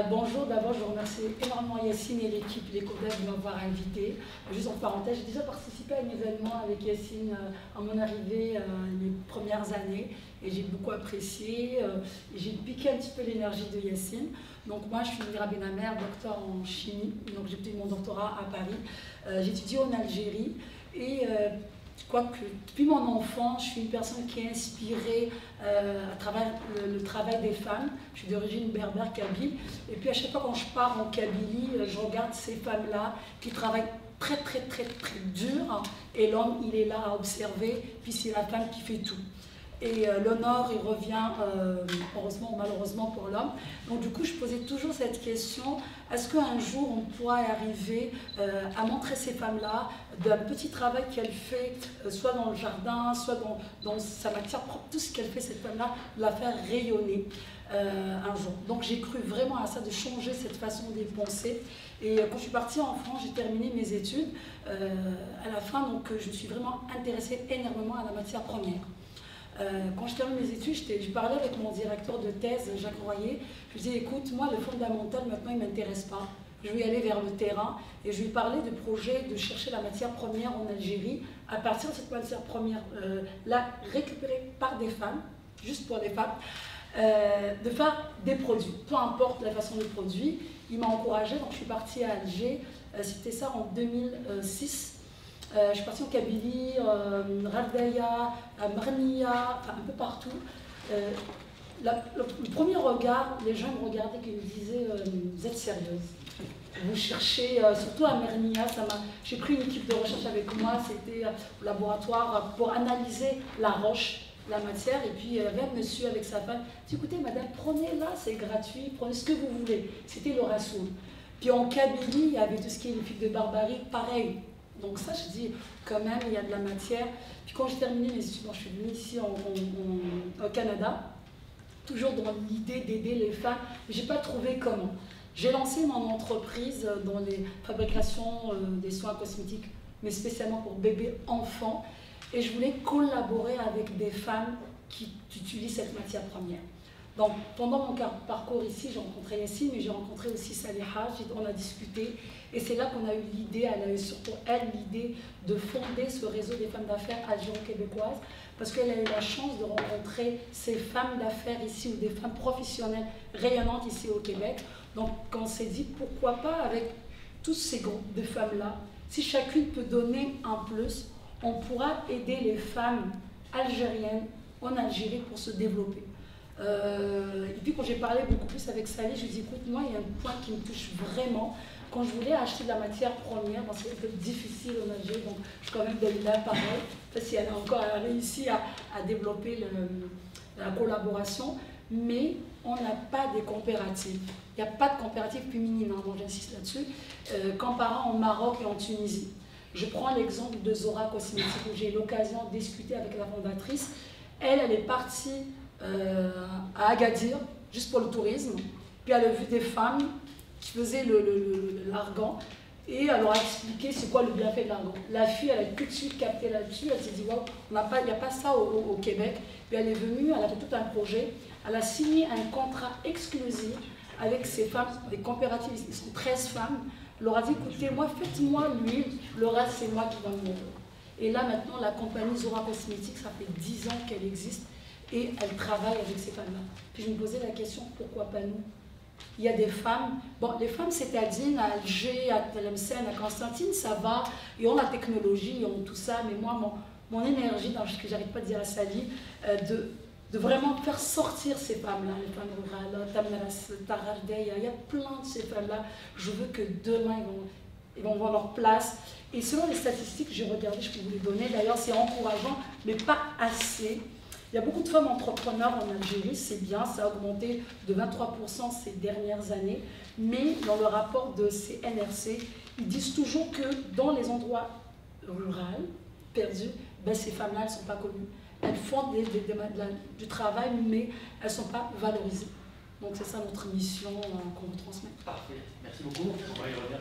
Bonjour, d'abord je remercie énormément Yacine et l'équipe, les contacts de m'avoir invité. Juste en parenthèse, j'ai déjà participé à un événement avec Yacine à mon arrivée les premières années et j'ai beaucoup apprécié. J'ai piqué un petit peu l'énergie de Yacine. Donc moi je suis Mira Benamer, docteur en chimie, donc j'ai obtenu mon doctorat à Paris. J'ai étudié en Algérie et quoique depuis mon enfant, je suis une personne qui est inspirée à travers le travail des femmes. Je suis d'origine berbère kabyle. Et puis à chaque fois quand je pars en Kabylie, je regarde ces femmes-là qui travaillent très dur. Et l'homme, il est là à observer, puis c'est la femme qui fait tout. Et l'honneur, il revient, heureusement ou malheureusement pour l'homme. Donc du coup, je posais toujours cette question, est-ce qu'un jour on pourra arriver à montrer ces femmes-là d'un petit travail qu'elle fait, soit dans le jardin, soit dans sa matière propre, tout ce qu'elle fait, cette femme-là, de la faire rayonner un jour. Donc j'ai cru vraiment à ça, de changer cette façon de penser. Et quand je suis partie en France, j'ai terminé mes études. À la fin, donc, je me suis vraiment intéressée énormément à la matière première. Quand je termine mes études, je parlais avec mon directeur de thèse, Jacques Royer. Je lui disais, écoute, moi, le fondamental, maintenant, il ne m'intéresse pas. Je vais aller vers le terrain et je lui parlais du projet de chercher la matière première en Algérie, à partir de cette matière première, là, récupérée par des femmes, juste pour des femmes, de faire des produits, peu importe la façon de produit. Il m'a encouragée, donc je suis partie à Alger, c'était ça en 2006. Je suis partie en Kabylie, Ravdaya, à Marnia, enfin, un peu partout. Le premier regard, les gens me regardaient et me disaient vous êtes sérieuse. Vous cherchez, surtout à Marnia, j'ai pris une équipe de recherche avec moi, c'était au laboratoire pour analyser la roche, la matière, et puis il y avait un monsieur avec sa femme, il dit écoutez madame, prenez là, c'est gratuit, prenez ce que vous voulez. C'était le Rassoul. Puis en Kabylie, il y avait tout ce qui est les figues de Barbarie, pareil. Donc ça, je dis, quand même, il y a de la matière. Puis quand j'ai terminé mes études, je suis venue ici au Canada, toujours dans l'idée d'aider les femmes, mais je n'ai pas trouvé comment. J'ai lancé mon entreprise dans les fabrications des soins cosmétiques, mais spécialement pour bébés, enfants, et je voulais collaborer avec des femmes qui utilisent cette matière première. Donc, pendant mon parcours ici, j'ai rencontré Yacine, mais j'ai rencontré aussi Saliha, on a discuté, et c'est là qu'on a eu l'idée, elle a eu surtout elle l'idée de fonder ce réseau des femmes d'affaires algéro-québécoises, parce qu'elle a eu la chance de rencontrer ces femmes d'affaires ici, ou des femmes professionnelles rayonnantes ici au Québec. Donc, quand on s'est dit, pourquoi pas avec tous ces groupes de femmes-là, si chacune peut donner un plus, on pourra aider les femmes algériennes en Algérie pour se développer. Et puis quand j'ai parlé beaucoup plus avec Sally, je lui ai dit écoute, moi il y a un point qui me touche vraiment. Quand je voulais acheter de la matière première, parce que c'est un peu difficile en Algérie, donc je suis quand même donné la parole, parce qu'elle a encore réussi à développer la collaboration, mais on n'a pas des coopératives. Il n'y a pas de coopérative féminine, hein, j'insiste là-dessus, comparant au Maroc et en Tunisie. Je prends l'exemple de Zora Cosmétique, où j'ai eu l'occasion de discuter avec la fondatrice. Elle est partie à Agadir, juste pour le tourisme, puis elle a vu des femmes qui faisaient l'argan, et elle leur a expliqué c'est quoi le bienfait de l'argan. La fille, elle a tout de suite capté là-dessus, elle s'est dit waouh, il n'y a pas ça au Québec. Puis elle est venue, elle a fait tout un projet, elle a signé un contrat exclusif avec ces femmes, des coopératives, ils sont 13 femmes, elle leur a dit écoutez, moi faites-moi l'huile, le reste c'est moi qui vais me mettre. Et là maintenant, la compagnie Zora Cosmétique, ça fait 10 ans qu'elle existe, et elle travaille avec ces femmes-là. Puis je me posais la question, pourquoi pas nous? Il y a des femmes, bon, les femmes c'est à Digne, à Alger, à Tlemcen, à Constantine, ça va, ils ont la technologie, ils ont tout ça, mais moi, mon énergie, dans ce que j'arrive pas à dire à Sally, de vraiment faire sortir ces femmes-là, les femmes rurales, Tamaras, Tarajdeya, il y a plein de ces femmes-là, je veux que demain, ils vont voir leur place. Et selon les statistiques que j'ai regardées, je peux vous les donner, d'ailleurs c'est encourageant, mais pas assez. Il y a beaucoup de femmes entrepreneurs en Algérie, c'est bien, ça a augmenté de 23% ces dernières années, mais dans le rapport de ces NRC, ils disent toujours que dans les endroits ruraux, perdus, ben ces femmes-là, elles ne sont pas connues. Elles font du travail, mais elles ne sont pas valorisées. Donc c'est ça notre mission qu'on vous transmet. Parfait, merci beaucoup. On va y revenir.